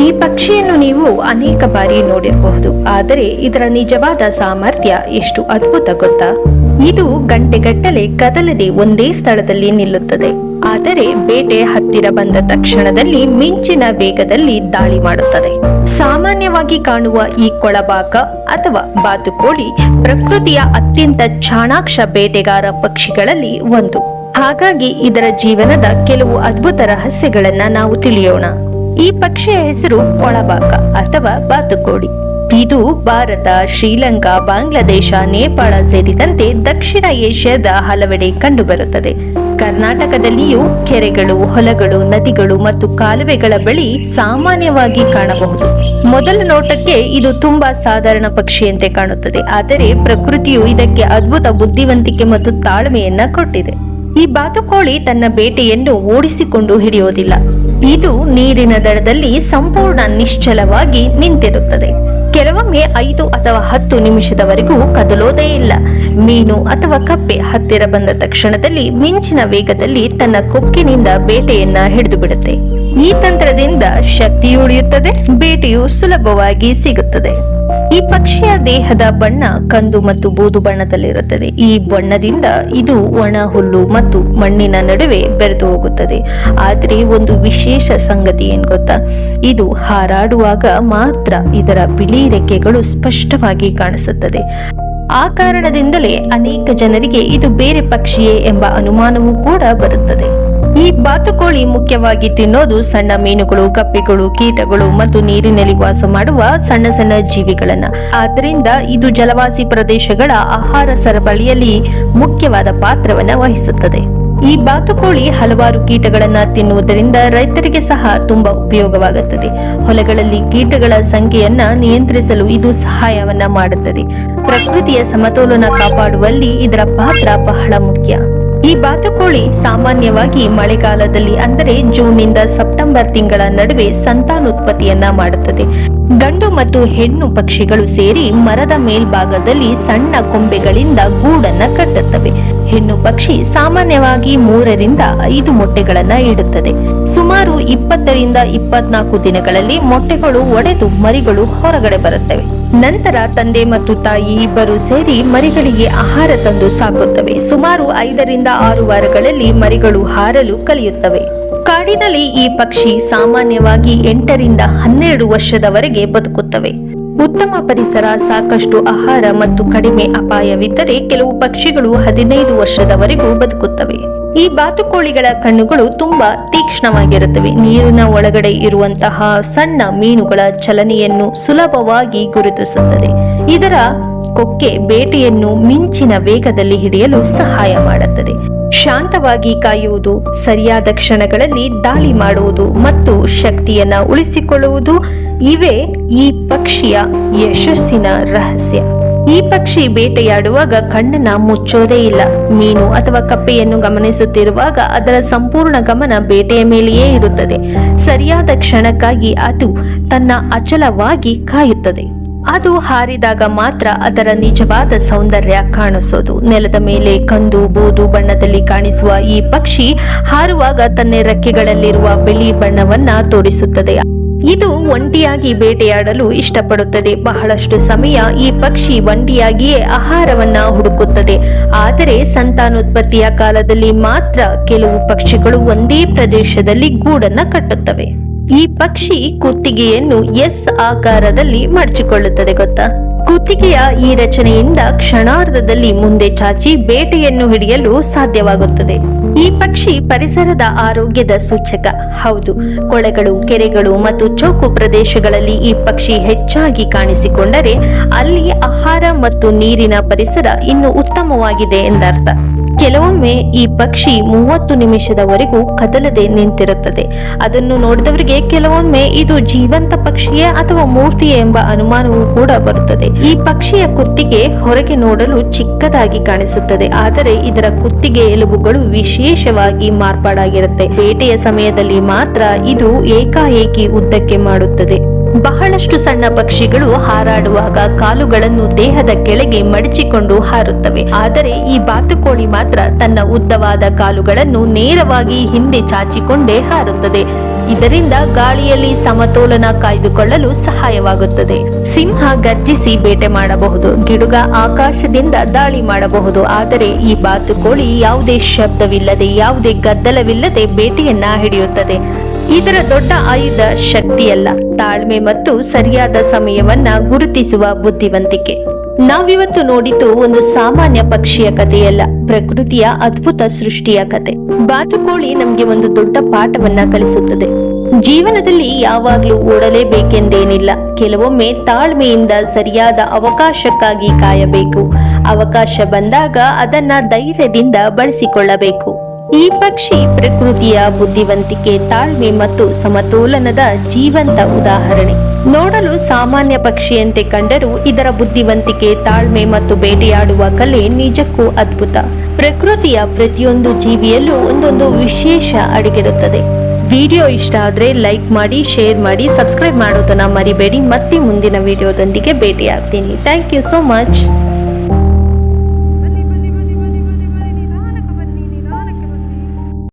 ಈ ಪಕ್ಷಿಯನ್ನು ನೀವು ಅನೇಕ ಬಾರಿ ನೋಡಿರಬಹುದು, ಆದರೆ ಇದರ ನಿಜವಾದ ಸಾಮರ್ಥ್ಯ ಎಷ್ಟು ಅದ್ಭುತ ಗೊತ್ತಾ? ಇದು ಗಂಟೆಗಟ್ಟಲೆ ಕದಲದೆ ಒಂದೇ ಸ್ಥಳದಲ್ಲಿ ನಿಲ್ಲುತ್ತದೆ. ಆದರೆ ಬೇಟೆ ಹತ್ತಿರ ಬಂದ ತಕ್ಷಣದಲ್ಲಿ ಮಿಂಚಿನ ವೇಗದಲ್ಲಿ ದಾಳಿ ಮಾಡುತ್ತದೆ. ಸಾಮಾನ್ಯವಾಗಿ ಕಾಣುವ ಈ ಕೊಳಬಾಕ ಅಥವಾ ಬಾತುಕೋಳಿ ಪ್ರಕೃತಿಯ ಅತ್ಯಂತ ಚಾಣಾಕ್ಷ ಬೇಟೆಗಾರ ಪಕ್ಷಿಗಳಲ್ಲಿ ಒಂದು. ಹಾಗಾಗಿ ಇದರ ಜೀವನದ ಕೆಲವು ಅದ್ಭುತ ರಹಸ್ಯಗಳನ್ನ ನಾವು ತಿಳಿಯೋಣ. ಈ ಪಕ್ಷಿಯ ಹೆಸರು ಕೊಳಬಾಕ ಅಥವಾ ಬಾತುಕೋಳಿ. ಇದು ಭಾರತ, ಶ್ರೀಲಂಕಾ, ಬಾಂಗ್ಲಾದೇಶ, ನೇಪಾಳ ಸೇರಿದಂತೆ ದಕ್ಷಿಣ ಏಷ್ಯಾದ ಹಲವೆಡೆ ಕಂಡುಬರುತ್ತದೆ. ಕರ್ನಾಟಕದಲ್ಲಿಯೂ ಕೆರೆಗಳು, ಹೊಲಗಳು, ನದಿಗಳು ಮತ್ತು ಕಾಲುವೆಗಳ ಬಳಿ ಸಾಮಾನ್ಯವಾಗಿ ಕಾಣಬಹುದು. ಮೊದಲ ನೋಟಕ್ಕೆ ಇದು ತುಂಬಾ ಸಾಧಾರಣ ಪಕ್ಷಿಯಂತೆ ಕಾಣುತ್ತದೆ, ಆದರೆ ಪ್ರಕೃತಿಯು ಇದಕ್ಕೆ ಅದ್ಭುತ ಬುದ್ಧಿವಂತಿಕೆ ಮತ್ತು ತಾಳ್ಮೆಯನ್ನ ಕೊಟ್ಟಿದೆ. ಈ ಬಾತುಕೋಳಿ ತನ್ನ ಬೇಟೆಯನ್ನು ಓಡಿಸಿಕೊಂಡು ಹಿಡಿಯೋದಿಲ್ಲ. ಇದು ನೀರಿನ ದಡದಲ್ಲಿ ಸಂಪೂರ್ಣ ನಿಶ್ಚಲವಾಗಿ ನಿಂತಿರುತ್ತದೆ. ಕೆಲವೊಮ್ಮೆ 5 ಅಥವಾ 10 ನಿಮಿಷದವರೆಗೂ ಕದಲೋದೇ ಇಲ್ಲ. ಮೀನು ಅಥವಾ ಕಪ್ಪೆ ಹತ್ತಿರ ಬಂದ ತಕ್ಷಣದಲ್ಲಿ ಮಿಂಚಿನ ವೇಗದಲ್ಲಿ ತನ್ನ ಕೊಕ್ಕಿನಿಂದ ಬೇಟೆಯನ್ನ ಹಿಡಿದು ಬಿಡುತ್ತೆ. ಈ ತಂತ್ರದಿಂದ ಶಕ್ತಿ ಉಳಿಯುತ್ತದೆ, ಬೇಟೆಯು ಸುಲಭವಾಗಿ ಸಿಗುತ್ತದೆ. ಈ ಪಕ್ಷಿಯ ದೇಹದ ಬಣ್ಣ ಕಂದು ಮತ್ತು ಬೂದು ಬಣ್ಣದಲ್ಲಿರುತ್ತದೆ. ಈ ಬಣ್ಣದಿಂದ ಇದು ಒಣ ಹುಲ್ಲು ಮತ್ತು ಮಣ್ಣಿನ ನಡುವೆ ಬೆರೆತು ಹೋಗುತ್ತದೆ. ಆದರೆ ಒಂದು ವಿಶೇಷ ಸಂಗತಿ ಏನ್ ಗೊತ್ತಾ? ಇದು ಹಾರಾಡುವಾಗ ಮಾತ್ರ ಇದರ ಬಿಳಿ ರೆಕ್ಕೆಗಳು ಸ್ಪಷ್ಟವಾಗಿ ಕಾಣಿಸುತ್ತದೆ. ಆ ಕಾರಣದಿಂದಲೇ ಅನೇಕ ಜನರಿಗೆ ಇದು ಬೇರೆ ಪಕ್ಷಿಯೇ ಎಂಬ ಅನುಮಾನವೂ ಕೂಡ ಬರುತ್ತದೆ. ಈ ಬಾತುಕೋಳಿ ಮುಖ್ಯವಾಗಿ ತಿನ್ನೋದು ಸಣ್ಣ ಮೀನುಗಳು, ಕಪ್ಪೆಗಳು, ಕೀಟಗಳು ಮತ್ತು ನೀರಿನಲ್ಲಿ ವಾಸ ಮಾಡುವ ಸಣ್ಣ ಸಣ್ಣ ಜೀವಿಗಳನ್ನ. ಆದ್ದರಿಂದ ಇದು ಜಲವಾಸಿ ಪ್ರದೇಶಗಳ ಆಹಾರ ಸರಪಳಿಯಲ್ಲಿ ಮುಖ್ಯವಾದ ಪಾತ್ರವನ್ನ ವಹಿಸುತ್ತದೆ. ಈ ಬಾತುಕೋಳಿ ಹಲವಾರು ಕೀಟಗಳನ್ನ ತಿನ್ನುವುದರಿಂದ ರೈತರಿಗೆ ಸಹ ತುಂಬಾ ಉಪಯೋಗವಾಗುತ್ತದೆ. ಹೊಲಗಳಲ್ಲಿ ಕೀಟಗಳ ಸಂಖ್ಯೆಯನ್ನ ನಿಯಂತ್ರಿಸಲು ಇದು ಸಹಾಯವನ್ನ ಮಾಡುತ್ತದೆ. ಪ್ರಕೃತಿಯ ಸಮತೋಲನ ಕಾಪಾಡುವಲ್ಲಿ ಇದರ ಪಾತ್ರ ಬಹಳ ಮುಖ್ಯ. ಈ ಬಾತುಕೋಳಿ ಸಾಮಾನ್ಯವಾಗಿ ಮಳೆಗಾಲದಲ್ಲಿ ಅಂದರೆ ಜೂನ್ ನಿಂದ ಸೆಪ್ಟೆಂಬರ್ ತಿಂಗಳ ನಡುವೆ ಸಂತಾನೋತ್ಪತ್ತಿಯನ್ನ ಮಾಡುತ್ತದೆ. ಗಂಡು ಮತ್ತು ಹೆಣ್ಣು ಪಕ್ಷಿಗಳು ಸೇರಿ ಮರದ ಮೇಲ್ಭಾಗದಲ್ಲಿ ಸಣ್ಣ ಕೊಂಬೆಗಳಿಂದ ಗೂಡನ್ನ ಕಟ್ಟುತ್ತವೆ. ಹೆಣ್ಣು ಪಕ್ಷಿ ಸಾಮಾನ್ಯವಾಗಿ 3 ರಿಂದ 5 ಮೊಟ್ಟೆಗಳನ್ನ ಇಡುತ್ತದೆ. ಸುಮಾರು 20 ರಿಂದ 24 ದಿನಗಳಲ್ಲಿ ಮೊಟ್ಟೆಗಳು ಒಡೆದು ಮರಿಗಳು ಹೊರಗಡೆ ಬರುತ್ತವೆ. ನಂತರ ತಂದೆ ಮತ್ತು ತಾಯಿ ಇಬ್ಬರು ಸೇರಿ ಮರಿಗಳಿಗೆ ಆಹಾರ ತಂದು ಸಾಕುತ್ತವೆ. ಸುಮಾರು 5 ರಿಂದ 6 ವಾರಗಳಲ್ಲಿ ಮರಿಗಳು ಹಾರಲು ಕಲಿಯುತ್ತವೆ. ಕಾಡಿನಲ್ಲಿ ಈ ಪಕ್ಷಿ ಸಾಮಾನ್ಯವಾಗಿ 8 ರಿಂದ 12 ವರ್ಷದವರೆಗೆ ಬದುಕುತ್ತವೆ. ಉತ್ತಮ ಪರಿಸರ, ಸಾಕಷ್ಟು ಆಹಾರ ಮತ್ತು ಕಡಿಮೆ ಅಪಾಯವಿದ್ದರೆ ಕೆಲವು ಪಕ್ಷಿಗಳು 15 ವರ್ಷದವರೆಗೂ ಬದುಕುತ್ತವೆ. ಈ ಬಾತುಕೋಳಿಗಳ ಕಣ್ಣುಗಳು ತುಂಬಾ ತೀಕ್ಷ್ಣವಾಗಿರುತ್ತವೆ. ನೀರಿನ ಒಳಗಡೆ ಇರುವಂತಹ ಸಣ್ಣ ಮೀನುಗಳ ಚಲನೆಯನ್ನು ಸುಲಭವಾಗಿ ಗುರುತಿಸುತ್ತದೆ. ಇದರ ಕೊಕ್ಕೆ ಬೇಟೆಯನ್ನು ಮಿಂಚಿನ ವೇಗದಲ್ಲಿ ಹಿಡಿಯಲು ಸಹಾಯ ಮಾಡುತ್ತದೆ. ಶಾಂತವಾಗಿ ಕಾಯುವುದು, ಸರಿಯಾದ ಕ್ಷಣಗಳಲ್ಲಿ ದಾಳಿ ಮಾಡುವುದು ಮತ್ತು ಶಕ್ತಿಯನ್ನ ಉಳಿಸಿಕೊಳ್ಳುವುದು ಇವೇ ಈ ಪಕ್ಷಿಯ ಯಶಸ್ಸಿನ ರಹಸ್ಯ. ಈ ಪಕ್ಷಿ ಬೇಟೆಯಾಡುವಾಗ ಕಣ್ಣನ್ನ ಮುಚ್ಚೋದೇ ಇಲ್ಲ. ಮೀನು ಅಥವಾ ಕಪ್ಪೆಯನ್ನು ಗಮನಿಸುತ್ತಿರುವಾಗ ಅದರ ಸಂಪೂರ್ಣ ಗಮನ ಬೇಟೆಯ ಮೇಲೆಯೇ ಇರುತ್ತದೆ. ಸರಿಯಾದ ಕ್ಷಣಕ್ಕಾಗಿ ಅದು ತನ್ನ ಅಚಲವಾಗಿ ಕಾಯುತ್ತದೆ. ಅದು ಹಾರಿದಾಗ ಮಾತ್ರ ಅದರ ನಿಜವಾದ ಸೌಂದರ್ಯ ಕಾಣಿಸೋದು. ನೆಲದ ಮೇಲೆ ಕಂದು ಬೂದು ಬಣ್ಣದಲ್ಲಿ ಕಾಣಿಸುವ ಈ ಪಕ್ಷಿ ಹಾರುವಾಗ ತನ್ನ ರೆಕ್ಕೆಗಳಲ್ಲಿರುವ ಬಿಳಿ ಬಣ್ಣವನ್ನ ತೋರಿಸುತ್ತದೆ. ಇದು ಒಂಟಿಯಾಗಿ ಬೇಟೆಯಾಡಲು ಇಷ್ಟಪಡುತ್ತದೆ. ಬಹಳಷ್ಟು ಸಮಯ ಈ ಪಕ್ಷಿ ಒಂಟಿಯಾಗಿಯೇ ಆಹಾರವನ್ನ ಹುಡುಕುತ್ತದೆ. ಆದರೆ ಸಂತಾನೋತ್ಪತ್ತಿಯ ಕಾಲದಲ್ಲಿ ಮಾತ್ರ ಕೆಲವು ಪಕ್ಷಿಗಳು ಒಂದೇ ಪ್ರದೇಶದಲ್ಲಿ ಗೂಡನ್ನ ಕಟ್ಟುತ್ತವೆ. ಈ ಪಕ್ಷಿ ಕುತ್ತಿಗೆಯನ್ನು ಎಸ್ ಆಕಾರದಲ್ಲಿ ಮಡಚಿಕೊಳ್ಳುತ್ತದೆ ಗೊತ್ತಾ? ಕುತ್ತಿಗೆಯ ಈ ರಚನೆಯಿಂದ ಕ್ಷಣಾರ್ಧದಲ್ಲಿ ಮುಂದೆ ಚಾಚಿ ಬೇಟೆಯನ್ನು ಹಿಡಿಯಲು ಸಾಧ್ಯವಾಗುತ್ತದೆ. ಈ ಪಕ್ಷಿ ಪರಿಸರದ ಆರೋಗ್ಯದ ಸೂಚಕ. ಹೌದು, ಕೊಳೆಗಳು, ಕೆರೆಗಳು ಮತ್ತು ಚೌಕು ಪ್ರದೇಶಗಳಲ್ಲಿ ಈ ಪಕ್ಷಿ ಹೆಚ್ಚಾಗಿ ಕಾಣಿಸಿಕೊಂಡರೆ ಅಲ್ಲಿ ಆಹಾರ ಮತ್ತು ನೀರಿನ ಪರಿಸರ ಇನ್ನು ಉತ್ತಮವಾಗಿದೆ ಎಂದರ್ಥ. ಕೆಲವೊಮ್ಮೆ ಈ ಪಕ್ಷಿ 30 ನಿಮಿಷದವರೆಗೂ ಕದಲದೆ ನಿಂತಿರುತ್ತದೆ. ಅದನ್ನು ನೋಡಿದವರಿಗೆ ಕೆಲವೊಮ್ಮೆ ಇದು ಜೀವಂತ ಪಕ್ಷಿಯೇ ಅಥವಾ ಮೂರ್ತಿಯೇ ಎಂಬ ಅನುಮಾನವೂ ಕೂಡ ಬರುತ್ತದೆ. ಈ ಪಕ್ಷಿಯ ಕುತ್ತಿಗೆ ಹೊರಗೆ ನೋಡಲು ಚಿಕ್ಕದಾಗಿ ಕಾಣಿಸುತ್ತದೆ, ಆದರೆ ಇದರ ಕುತ್ತಿಗೆ ಎಲುಬುಗಳು ವಿಶೇಷವಾಗಿ ಮಾರ್ಪಾಡಾಗಿರುತ್ತೆ. ಬೇಟೆಯ ಸಮಯದಲ್ಲಿ ಮಾತ್ರ ಇದು ಏಕಾಏಕಿ ಉದ್ದಕ್ಕೆ ಮಾಡುತ್ತದೆ. ಬಹಳಷ್ಟು ಸಣ್ಣ ಪಕ್ಷಿಗಳು ಹಾರಾಡುವಾಗ ಕಾಲುಗಳನ್ನು ದೇಹದ ಕೆಳಗೆ ಮಡಚಿಕೊಂಡು ಹಾರುತ್ತವೆ. ಆದರೆ ಈ ಬಾತುಕೋಳಿ ಮಾತ್ರ ತನ್ನ ಉದ್ದವಾದ ಕಾಲುಗಳನ್ನು ನೇರವಾಗಿ ಹಿಂದೆ ಚಾಚಿಕೊಂಡೇ ಹಾರುತ್ತದೆ. ಇದರಿಂದ ಗಾಳಿಯಲ್ಲಿ ಸಮತೋಲನ ಕಾಯ್ದುಕೊಳ್ಳಲು ಸಹಾಯವಾಗುತ್ತದೆ. ಸಿಂಹ ಗರ್ಜಿಸಿ ಬೇಟೆ ಮಾಡಬಹುದು, ಗಿಡುಗ ಆಕಾಶದಿಂದ ದಾಳಿ ಮಾಡಬಹುದು. ಆದರೆ ಈ ಬಾತುಕೋಳಿ ಯಾವುದೇ ಶಬ್ದವಿಲ್ಲದೆ, ಯಾವುದೇ ಗದ್ದಲವಿಲ್ಲದೆ ಬೇಟೆಯನ್ನ ಹಿಡಿಯುತ್ತದೆ. ಇದರ ದೊಡ್ಡ ಆಯುಧ ಶಕ್ತಿಯಲ್ಲ, ತಾಳ್ಮೆ ಮತ್ತು ಸರಿಯಾದ ಸಮಯವನ್ನ ಗುರುತಿಸುವ ಬುದ್ಧಿವಂತಿಕೆ. ನಾವಿವತ್ತು ನೋಡಿದ್ದು ಒಂದು ಸಾಮಾನ್ಯ ಪಕ್ಷಿಯ ಕಥೆಯಲ್ಲ, ಪ್ರಕೃತಿಯ ಅದ್ಭುತ ಸೃಷ್ಟಿಯ ಕತೆ. ಬಾತುಕೋಳಿ ನಮ್ಗೆ ಒಂದು ದೊಡ್ಡ ಪಾಠವನ್ನ ಕಲಿಸುತ್ತದೆ. ಜೀವನದಲ್ಲಿ ಯಾವಾಗ್ಲೂ ಓಡಲೇಬೇಕೆಂದೇನಿಲ್ಲ. ಕೆಲವೊಮ್ಮೆ ತಾಳ್ಮೆಯಿಂದ ಸರಿಯಾದ ಅವಕಾಶಕ್ಕಾಗಿ ಕಾಯಬೇಕು. ಅವಕಾಶ ಬಂದಾಗ ಅದನ್ನ ಧೈರ್ಯದಿಂದ ಬಳಸಿಕೊಳ್ಳಬೇಕು. ಈ ಪಕ್ಷಿ ಪ್ರಕೃತಿಯ ಬುದ್ಧಿವಂತಿಕೆ, ತಾಳ್ಮೆ ಮತ್ತು ಸಮತೋಲನದ ಜೀವಂತ ಉದಾಹರಣೆ. ನೋಡಲು ಸಾಮಾನ್ಯ ಪಕ್ಷಿಯಂತೆ ಕಂಡರೂ ಇದರ ಬುದ್ಧಿವಂತಿಕೆ, ತಾಳ್ಮೆ ಮತ್ತು ಬೇಟೆಯಾಡುವ ಕಲೆ ನಿಜಕ್ಕೂ ಅದ್ಭುತ. ಪ್ರಕೃತಿಯ ಪ್ರತಿಯೊಂದು ಜೀವಿಯಲ್ಲೂ ಒಂದೊಂದು ವಿಶೇಷ ಅಡಗಿರುತ್ತದೆ. ವಿಡಿಯೋ ಇಷ್ಟ ಆದ್ರೆ ಲೈಕ್ ಮಾಡಿ, ಶೇರ್ ಮಾಡಿ, ಸಬ್ಸ್ಕ್ರೈಬ್ ಮಾಡೋದನ್ನ ಮರಿಬೇಡಿ. ಮತ್ತೆ ಮುಂದಿನ ವಿಡಿಯೋದೊಂದಿಗೆ ಭೇಟಿಯಾಗ್ತೀನಿ. Thank you so much.